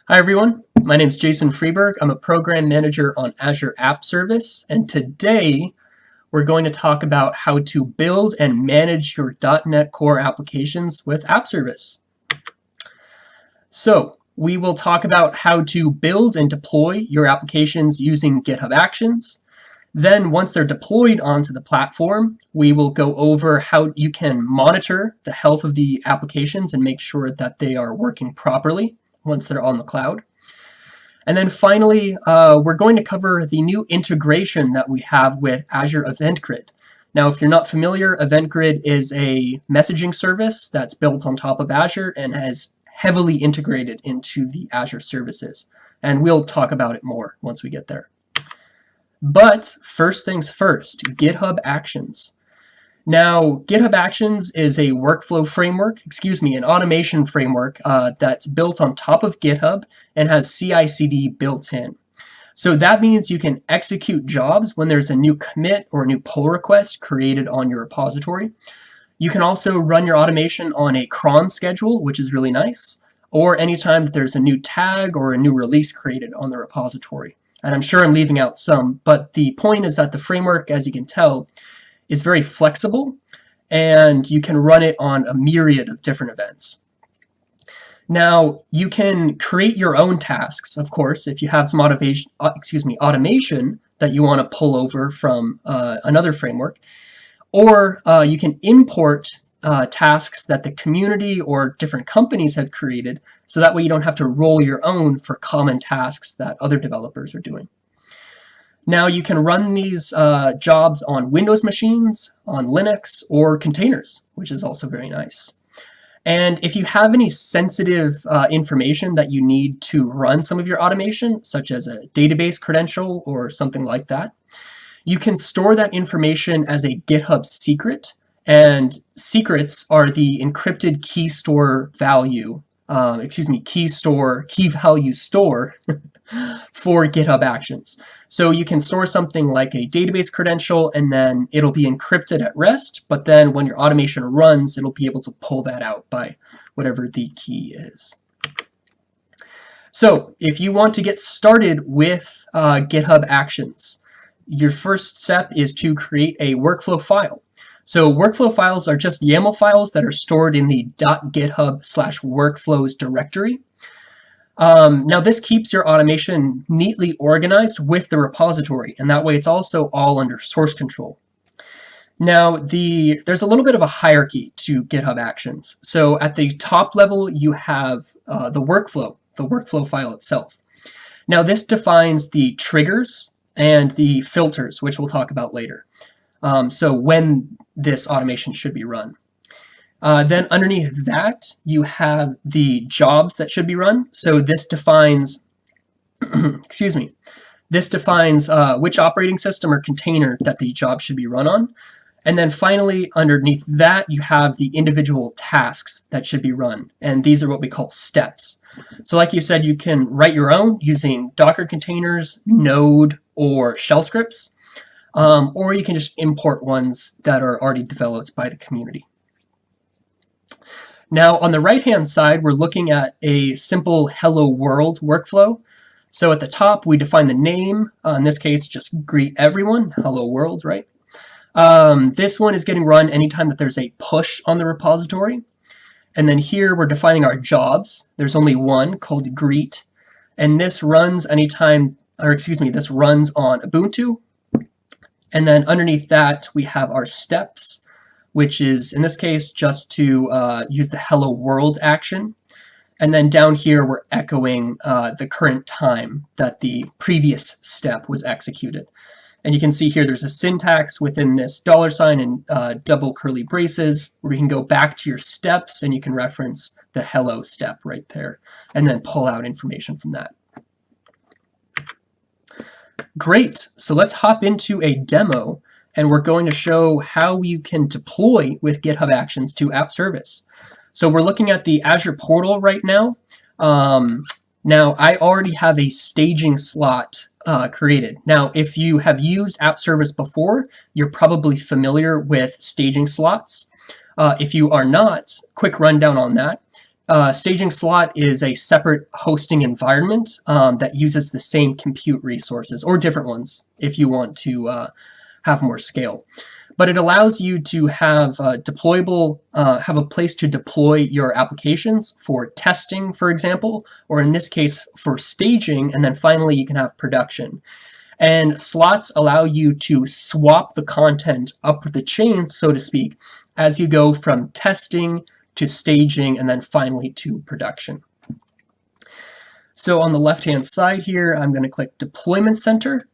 Hi everyone, my name is Jason Freeberg. I'm a program manager on Azure App Service, and today we're going to talk about how to build and manage your .NET Core applications with App Service. So we will talk about how to build and deploy your applications using GitHub Actions. Then once they're deployed onto the platform, we will go over how you can monitor the health of the applications and make sure that they are working properly once they're on the cloud. And then finally, we're going to cover the new integration that we have with Azure Event Grid. Now, if you're not familiar, Event Grid is a messaging service that's built on top of Azure and has heavily integrated into the Azure services. And we'll talk about it more once we get there. But first things first, GitHub Actions. Now, GitHub Actions is a workflow framework, an automation framework that's built on top of GitHub and has CI/CD built in. So that means you can execute jobs when there's a new commit or a new pull request created on your repository. You can also run your automation on a cron schedule, which is really nice, or anytime that there's a new tag or a new release created on the repository. And I'm sure I'm leaving out some, but the point is that the framework, as you can tell, is very flexible, and you can run it on a myriad of different events. Now, you can create your own tasks, of course, if you have some automation that you want to pull over from another framework, or you can import tasks that the community or different companies have created, so that way you don't have to roll your own for common tasks that other developers are doing. Now you can run these jobs on Windows machines, on Linux, or containers, which is also very nice. And if you have any sensitive information that you need to run some of your automation, such as a database credential or something like that, you can store that information as a GitHub secret. And secrets are the encrypted key value store for GitHub Actions. So you can store something like a database credential, and then it'll be encrypted at rest, but then when your automation runs, it'll be able to pull that out by whatever the key is. So if you want to get started with GitHub Actions, your first step is to create a workflow file. So workflow files are just YAML files that are stored in the .github/workflows directory. Now this keeps your automation neatly organized with the repository, and that way it's also all under source control. Now there's a little bit of a hierarchy to GitHub Actions. So at the top level you have the workflow file itself. Now this defines the triggers and the filters, which we'll talk about later. So when this automation should be run. Then underneath that, you have the jobs that should be run. So this defines, this defines which operating system or container that the job should be run on. And then finally, underneath that, you have the individual tasks that should be run. And these are what we call steps. So like you said, you can write your own using Docker containers, Node, or shell scripts. Or you can just import ones that are already developed by the community. Now, on the right-hand side, we're looking at a simple hello world workflow. So at the top, we define the name. In this case, just greet everyone, hello world, right? This one is getting run anytime that there's a push on the repository. And then here, we're defining our jobs. There's only one called greet. And this runs anytime, this runs on Ubuntu. And then underneath that, we have our steps, which is, in this case, just to use the hello world action. And then down here, we're echoing the current time that the previous step was executed. And you can see here there's a syntax within this $ and double curly braces, where you can go back to your steps and you can reference the hello step right there, and then pull out information from that. Great, so let's hop into a demo, and we're going to show how you can deploy with GitHub Actions to App Service. So we're looking at the Azure portal right now. Now I already have a staging slot created. Now if you have used App Service before, you're probably familiar with staging slots. If you are not, quick rundown on that. Staging slot is a separate hosting environment that uses the same compute resources, or different ones if you want to have more scale. But it allows you to have have a place to deploy your applications for testing, for example, or in this case for staging, and then finally you can have production. And slots allow you to swap the content up the chain, so to speak, as you go from testing to staging and then finally to production. So on the left-hand side here, I'm going to click Deployment Center.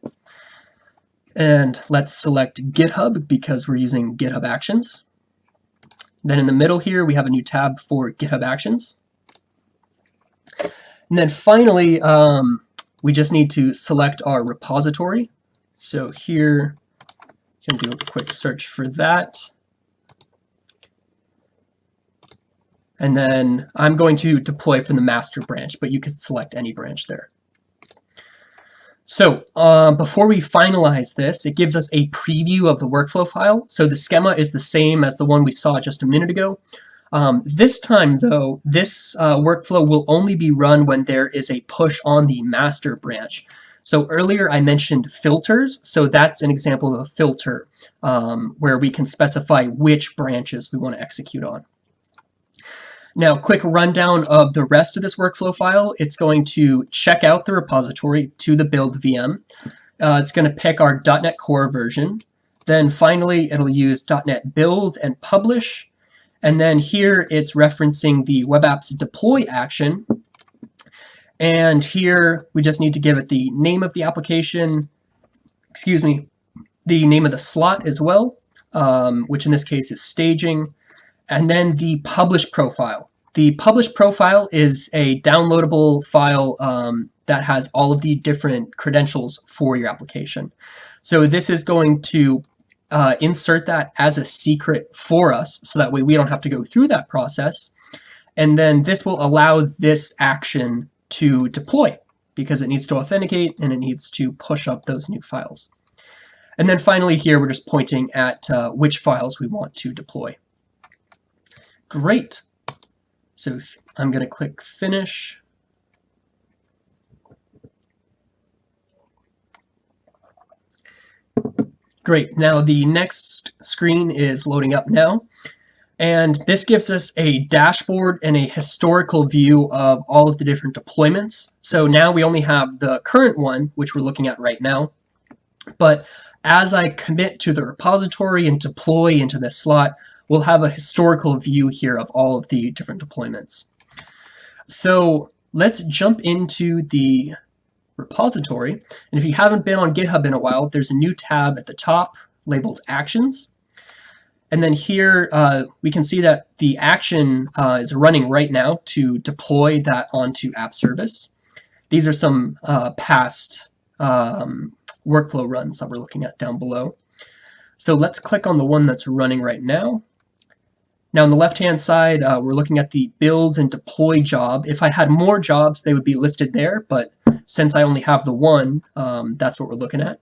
And let's select GitHub because we're using GitHub Actions. Then in the middle here, we have a new tab for GitHub Actions. And then finally, we just need to select our repository. So here, you can do a quick search for that. And then I'm going to deploy from the master branch, but you can select any branch there. So before we finalize this, it gives us a preview of the workflow file. So the schema is the same as the one we saw just a minute ago. This time, though, this workflow will only be run when there is a push on the master branch. So earlier I mentioned filters. So that's an example of a filter where we can specify which branches we want to execute on. Now, quick rundown of the rest of this workflow file. It's going to check out the repository to the build VM. It's going to pick our .NET Core version. Then finally, it'll use .NET Build and Publish. And then here, it's referencing the web apps deploy action. And here, we just need to give it the name of the application, the name of the slot as well, which in this case is staging. And then the publish profile. The publish profile is a downloadable file that has all of the different credentials for your application. So this is going to insert that as a secret for us, so that way we don't have to go through that process. And then this will allow this action to deploy because it needs to authenticate and it needs to push up those new files. And then finally here, we're just pointing at which files we want to deploy. Great. So I'm going to click Finish. Great. Now the next screen is loading up now. And this gives us a dashboard and a historical view of all of the different deployments. So now we only have the current one, which we're looking at right now. But as I commit to the repository and deploy into this slot, we'll have a historical view here of all of the different deployments. So let's jump into the repository. And if you haven't been on GitHub in a while, there's a new tab at the top labeled Actions. And then here we can see that the action is running right now to deploy that onto App Service. These are some past workflow runs that we're looking at down below. So let's click on the one that's running right now. Now on the left-hand side, we're looking at the build and deploy job. If I had more jobs, they would be listed there, but since I only have the one, that's what we're looking at.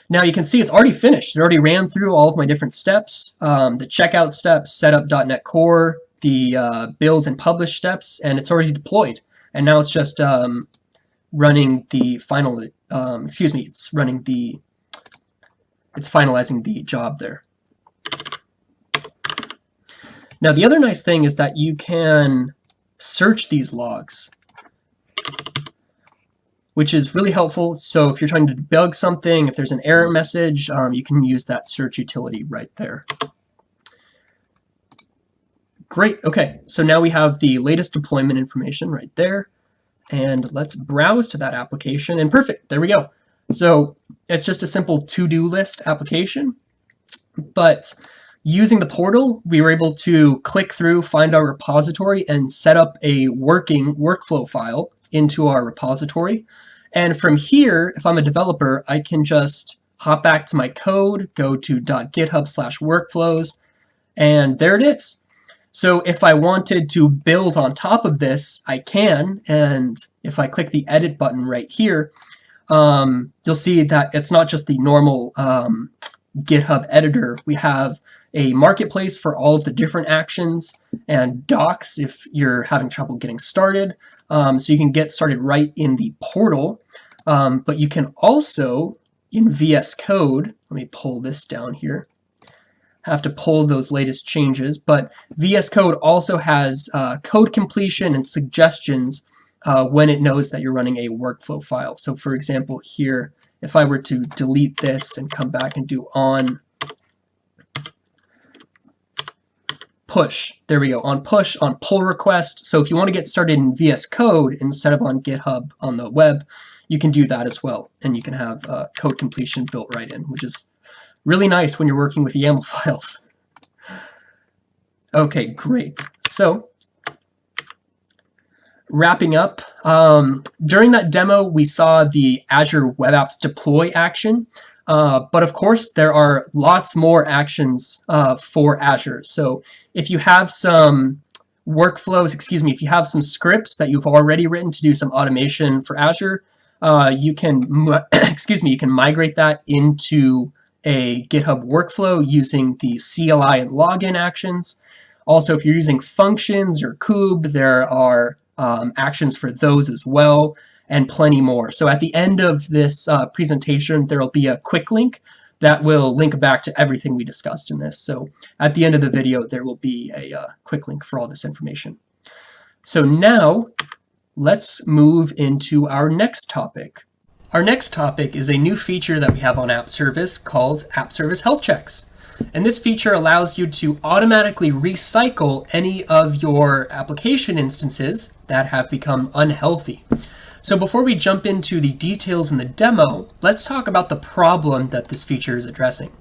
Now you can see it's already finished. It already ran through all of my different steps, the checkout steps, set up .NET Core, the build and publish steps, and it's already deployed. And now it's just running the final, it's finalizing the job there. Now the other nice thing is that you can search these logs, which is really helpful. So if you're trying to debug something, if there's an error message, you can use that search utility right there. Great, okay, so now we have the latest deployment information right there. And let's browse to that application, and perfect, there we go. So it's just a simple to-do list application, but using the portal, we were able to click through, find our repository, and set up a working workflow file into our repository. And from here, if I'm a developer, I can just hop back to my code, go to .github/workflows, and there it is. So if I wanted to build on top of this, I can. And if I click the edit button right here, you'll see that it's not just the normal GitHub editor. We have a marketplace for all of the different actions, and docs if you're having trouble getting started. So you can get started right in the portal. But you can also, in VS Code, let me pull this down here. Have to pull those latest changes, but VS Code also has code completion and suggestions when it knows that you're running a workflow file. So for example here, if I were to delete this and come back and do on push, there we go, on push, on pull request. So if you want to get started in VS Code instead of on GitHub on the web, you can do that as well. And you can have code completion built right in, which is really nice when you're working with YAML files. Okay, great. So wrapping up, during that demo, we saw the Azure Web Apps deploy action. But of course, there are lots more actions for Azure. So if you have some workflows, if you have some scripts that you've already written to do some automation for Azure, you can, you can migrate that into a GitHub workflow using the CLI and login actions. Also, if you're using functions or kube, there are actions for those as well, and plenty more. So at the end of this presentation, there will be a quick link that will link back to everything we discussed in this. So at the end of the video, there will be a quick link for all this information. So now let's move into our next topic. Our next topic is a new feature that we have on App Service called App Service Health Checks. And this feature allows you to automatically recycle any of your application instances that have become unhealthy. So before we jump into the details in the demo, let's talk about the problem that this feature is addressing.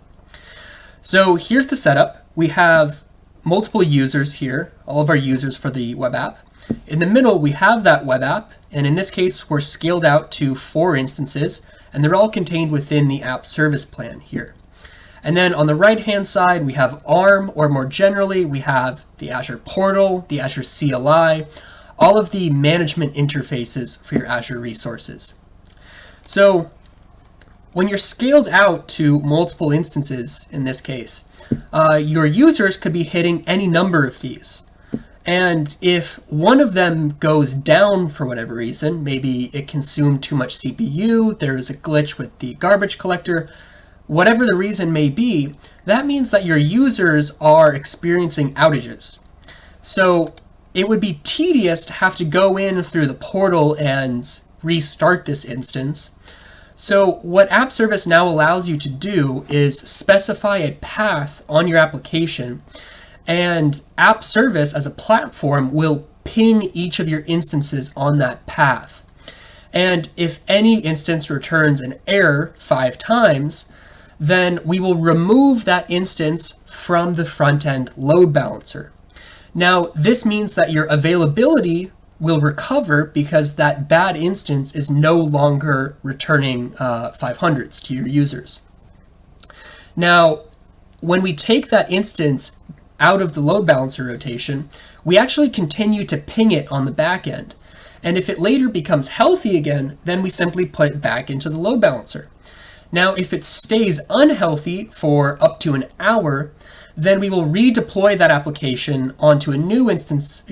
So here's the setup. We have multiple users here, all of our users for the web app. In the middle, we have that web app, and in this case, we're scaled out to 4 instances, and they're all contained within the app service plan here. And then on the right-hand side, we have ARM, or more generally, we have the Azure portal, the Azure CLI, all of the management interfaces for your Azure resources. So when you're scaled out to multiple instances, in this case, your users could be hitting any number of these. And if one of them goes down for whatever reason, maybe it consumed too much CPU, there is a glitch with the garbage collector, whatever the reason may be, that means that your users are experiencing outages. So it would be tedious to have to go in through the portal and restart this instance. So what App Service now allows you to do is specify a path on your application, and App Service as a platform will ping each of your instances on that path. And if any instance returns an error 5 times, then we will remove that instance from the front-end load balancer. Now, this means that your availability will recover because that bad instance is no longer returning 500s to your users. Now, when we take that instance out of the load balancer rotation, we actually continue to ping it on the back end. And if it later becomes healthy again, then we simply put it back into the load balancer. Now, if it stays unhealthy for up to an hour, then we will redeploy that application onto a new instance,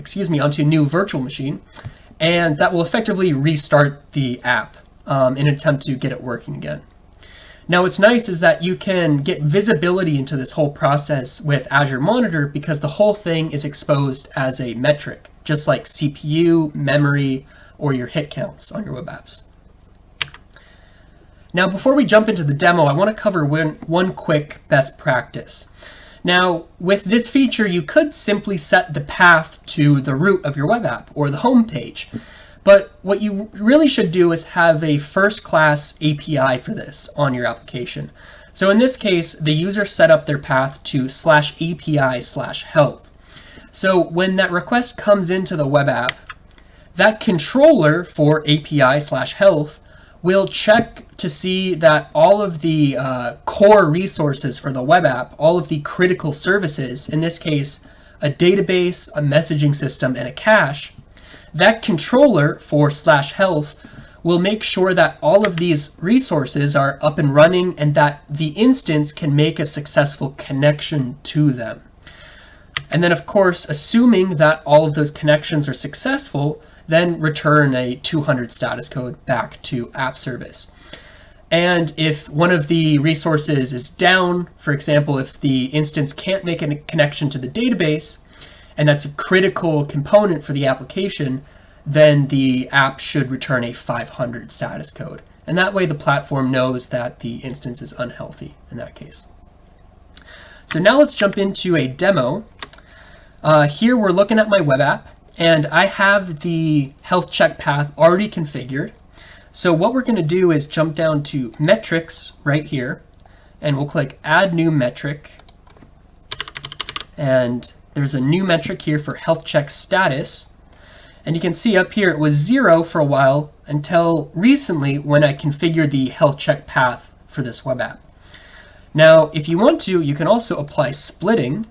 onto a new virtual machine, and that will effectively restart the app in an attempt to get it working again. Now, what's nice is that you can get visibility into this whole process with Azure Monitor because the whole thing is exposed as a metric, just like CPU, memory, or your hit counts on your web apps. Now, before we jump into the demo, I want to cover one quick best practice. Now, with this feature, you could simply set the path to the root of your web app or the home page. But what you really should do is have a first-class API for this on your application. So in this case, the user set up their path to /API/health. So when that request comes into the web app, that controller for API/health will check to see that all of the core resources for the web app, all of the critical services, in this case, a database, a messaging system, and a cache, that controller for /health we'll make sure that all of these resources are up and running and that the instance can make a successful connection to them. And then, of course, assuming that all of those connections are successful, then return a 200 status code back to app service. And if one of the resources is down, for example, if the instance can't make a connection to the database, and that's a critical component for the application, then the app should return a 500 status code. And that way the platform knows that the instance is unhealthy in that case. So now let's jump into a demo. Here we're looking at my web app, and I have the health check path already configured. So what we're going to do is jump down to metrics right here, and we'll click add new metric. And there's a new metric here for health check status. And you can see up here it was 0 for a while until recently when I configured the health check path for this web app. Now, if you want to, you can also apply splitting,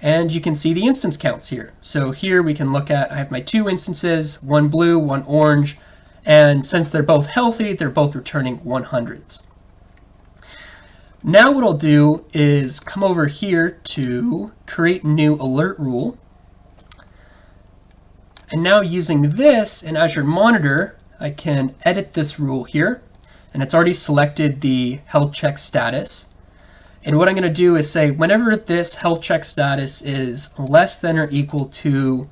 and you can see the instance counts here. So here we can look at, I have my 2 instances, one blue, one orange, and since they're both healthy, they're both returning 100s. Now what I'll do is come over here to create new alert rule. And now using this in Azure Monitor, I can edit this rule here, and it's already selected the health check status. And what I'm going to do is say whenever this health check status is less than or equal to,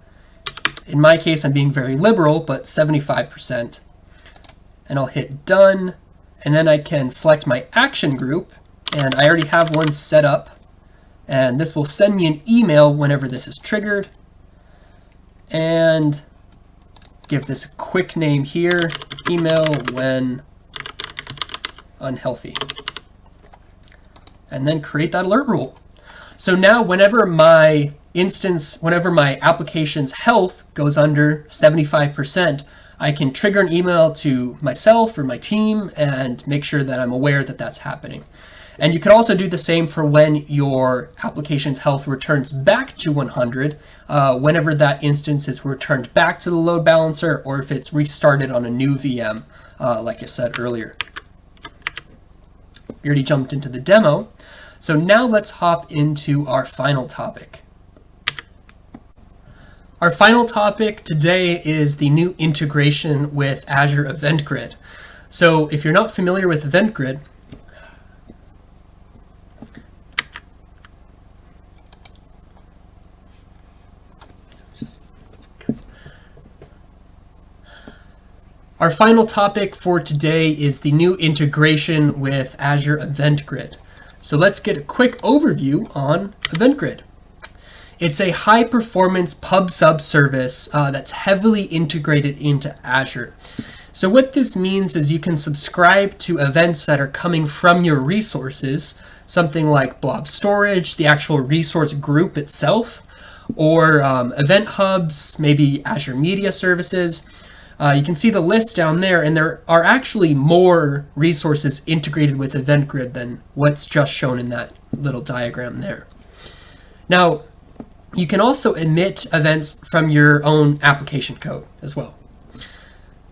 in my case I'm being very liberal, but 75%, and I'll hit done, and then I can select my action group, and I already have one set up, and this will send me an email whenever this is triggered, and give this a quick name here, email when unhealthy. And then create that alert rule. So now whenever my application's health goes under 75%, I can trigger an email to myself or my team and make sure that I'm aware that that's happening. And you can also do the same for when your application's health returns back to 100, whenever that instance is returned back to the load balancer, or if it's restarted on a new VM, like I said earlier. We already jumped into the demo. So now let's hop into our final topic. Our final topic today is the new integration with Azure Event Grid. So if you're not familiar with Event Grid, our final topic for today is the new integration with Azure Event Grid. So let's get a quick overview on Event Grid. It's a high-performance pub/sub service that's heavily integrated into Azure. So what this means is you can subscribe to events that are coming from your resources, something like Blob Storage, the actual resource group itself, or event hubs, maybe Azure Media Services. You can see the list down there, and there are actually more resources integrated with Event Grid than what's just shown in that little diagram there. Now, you can also emit events from your own application code as well.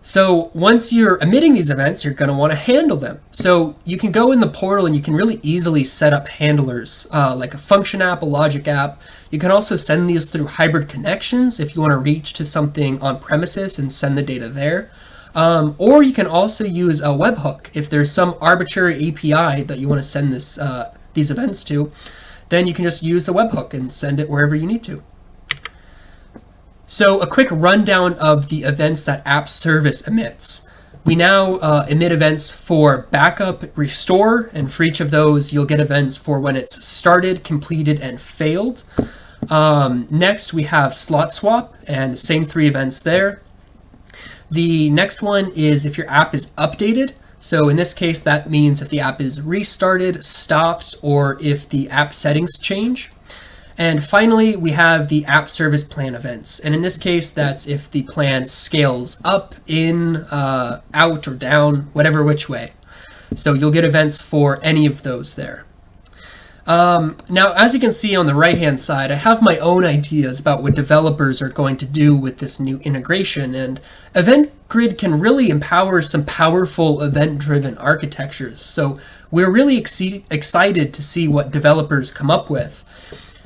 So once you're emitting these events, you're going to want to handle them. So you can go in the portal and you can really easily set up handlers like a function app, a logic app. You can also send these through hybrid connections if you want to reach to something on premises and send the data there. Or you can also use a webhook. If there's some arbitrary API that you want to send these events to, then you can just use a webhook and send it wherever you need to. So a quick rundown of the events that App Service emits. We now emit events for backup, restore, and for each of those you'll get events for when it's started, completed, and failed. Next we have slot swap, and same 3 events there. The next one is if your app is updated. So in this case that means if the app is restarted, stopped, or if the app settings change. And finally, we have the app service plan events. And in this case, that's if the plan scales up, in, out, or down, whatever which way. So you'll get events for any of those there. Now, as you can see on the right-hand side, I have my own ideas about what developers are going to do with this new integration, and Event Grid can really empower some powerful event-driven architectures. So we're really excited to see what developers come up with.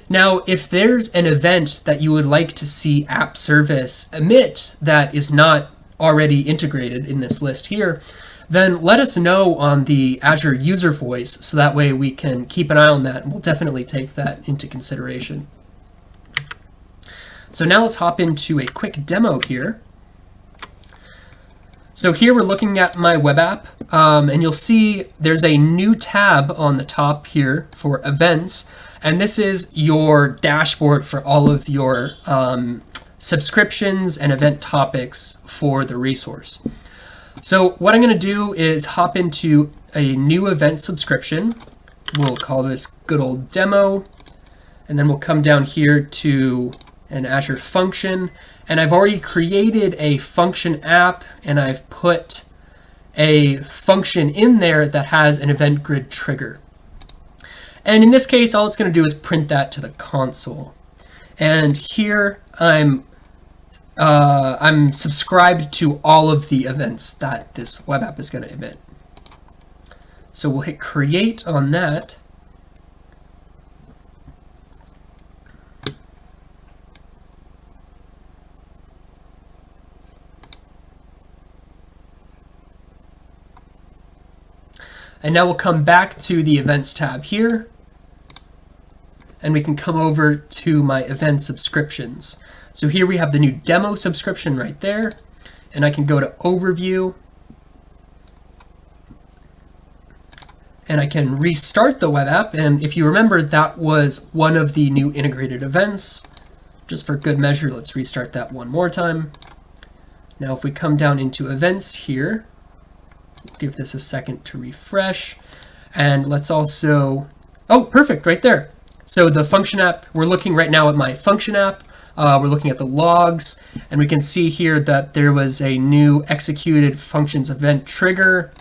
Now, if there's an event that you would like to see App Service emit that is not already integrated in this list here, then let us know on the Azure user voice so that way we can keep an eye on that, and we'll definitely take that into consideration. So now let's hop into a quick demo here. So here we're looking at my web app, and you'll see there's a new tab on the top here for events, and this is your dashboard for all of your subscriptions and event topics for the resource. So what I'm going to do is hop into a new event subscription. We'll call this good old demo, and then we'll come down here to an Azure function, and I've already created a function app, and I've put a function in there that has an Event Grid trigger. And in this case, all it's going to do is print that to the console. And here I'm subscribed to all of the events that this web app is going to emit. So we'll hit create on that. And now we'll come back to the events tab here, and we can come over to my event subscriptions. So here we have the new demo subscription right there, and I can go to overview, and I can restart the web app. And if you remember, that was one of the new integrated events. Just for good measure, let's restart that one more time. Now if we come down into events here, give this a second to refresh, and let's also, oh, perfect, right there. So the function app, we're looking right now at my function app. We're looking at the logs, and we can see here that there was a new executed functions event trigger,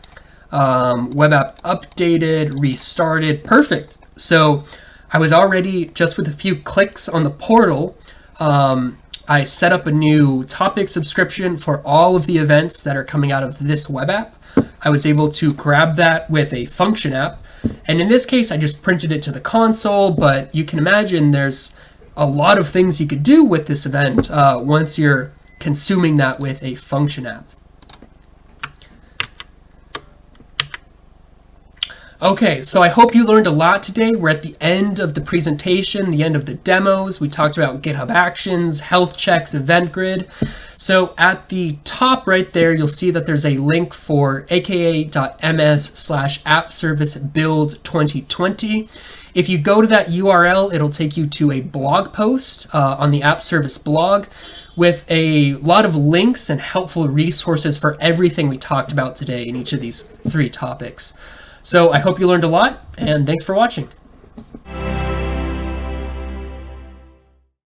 web app updated, restarted, perfect. So I was already, just with a few clicks on the portal, I set up a new topic subscription for all of the events that are coming out of this web app. I was able to grab that with a function app, and in this case I just printed it to the console, but you can imagine there's a lot of things you could do with this event once you're consuming that with a function app. Okay, so I hope you learned a lot today. We're at the end of the presentation, the end of the demos. We talked about GitHub Actions, health checks, Event Grid. So at the top right there, you'll see that there's a link for aka.ms/appservicebuild2020. If you go to that URL, it'll take you to a blog post on the App Service blog with a lot of links and helpful resources for everything we talked about today in each of these 3 topics. So I hope you learned a lot, and thanks for watching.